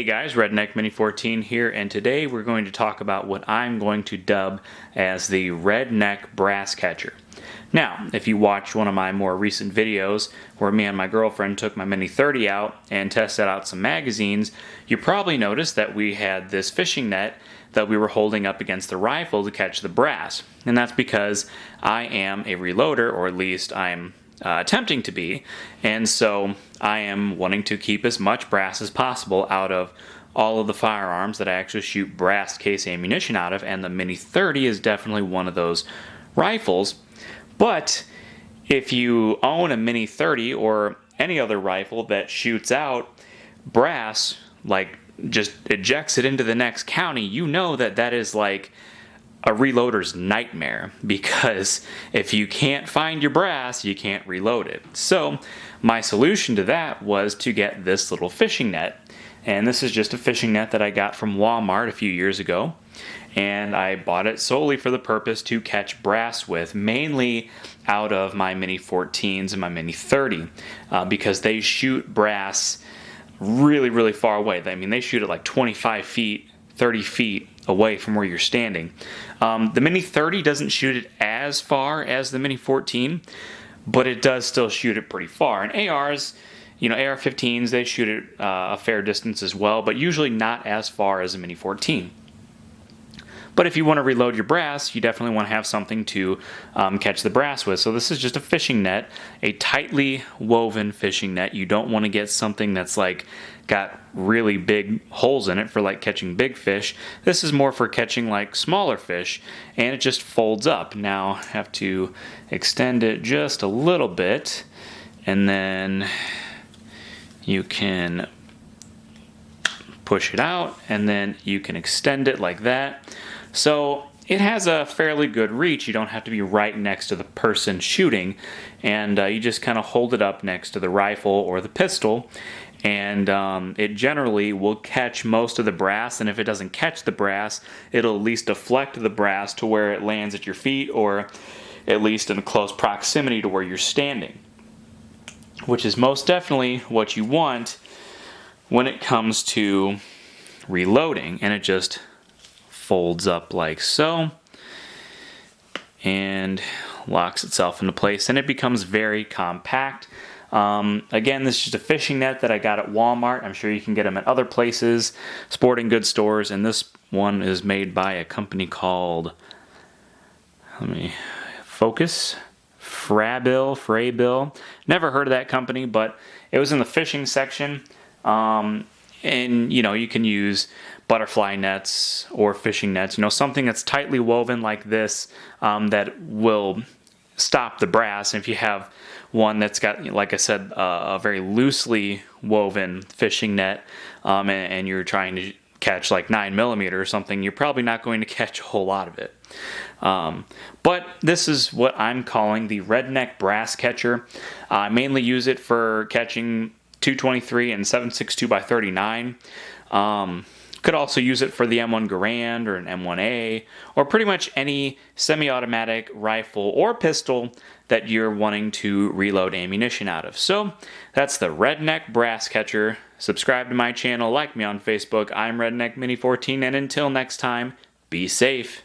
Hey guys, Redneck Mini 14 here, and today we're going to talk about what I'm going to dub as the Redneck Brass Catcher. Now, if you watched one of my more recent videos where me and my girlfriend took my Mini 30 out and tested out some magazines, you probably noticed that we had this fishing net that we were holding up against the rifle to catch the brass. And that's because I am a reloader, or at least I'm attempting to be, and so I am wanting to keep as much brass as possible out of all of the firearms that I actually shoot brass case ammunition out of, and the Mini 30 is definitely one of those rifles. But if you own a Mini 30 or any other rifle that shoots out brass, like just ejects it into the next county, you know that that is like a reloader's nightmare, because if you can't find your brass, you can't reload it. So my solution to that was to get this little fishing net, and this is just a fishing net that I got from Walmart a few years ago, and I bought it solely for the purpose to catch brass with, mainly out of my Mini 14s and my Mini 30, because they shoot brass really far away. I mean, they shoot it like 25 feet, 30 feet away from where you're standing. The Mini 30 doesn't shoot it as far as the Mini 14, but it does still shoot it pretty far. And ARs, AR-15s, they shoot it a fair distance as well, but usually not as far as a Mini 14. But if you want to reload your brass, you definitely want to have something to catch the brass with. So this is just a fishing net, a tightly woven fishing net. You don't want to get something that's like got really big holes in it for like catching big fish. This is more for catching like smaller fish, and it just folds up. Now I have to extend it just a little bit, and then you can push it out, and then you can extend it like that. So it has a fairly good reach. You don't have to be right next to the person shooting, and you just kind of hold it up next to the rifle or the pistol, and it generally will catch most of the brass. And if it doesn't catch the brass, it'll at least deflect the brass to where it lands at your feet, or at least in close proximity to where you're standing, which is most definitely what you want when it comes to reloading. And it just folds up like so and locks itself into place, and it becomes very compact. Again, this is just a fishing net that I got at Walmart. I'm sure you can get them at other places, sporting goods stores, and this one is made by a company called, Focus, Frabill. Never heard of that company, but it was in the fishing section. And you can use butterfly nets or fishing nets, something that's tightly woven like this, that will stop the brass. And if you have one that's got, like I said, a very loosely woven fishing net, and you're trying to catch like 9mm or something, you're probably not going to catch a whole lot of it. But this is what I'm calling the Redneck Brass Catcher. I mainly use it for catching 223 and 7.62 by 39. Could also use it for the M1 Garand or an M1A, or pretty much any semi-automatic rifle or pistol that you're wanting to reload ammunition out of. So that's the Redneck Brass Catcher. Subscribe to my channel, like me on Facebook. I'm Redneck Mini 14, and until next time, be safe.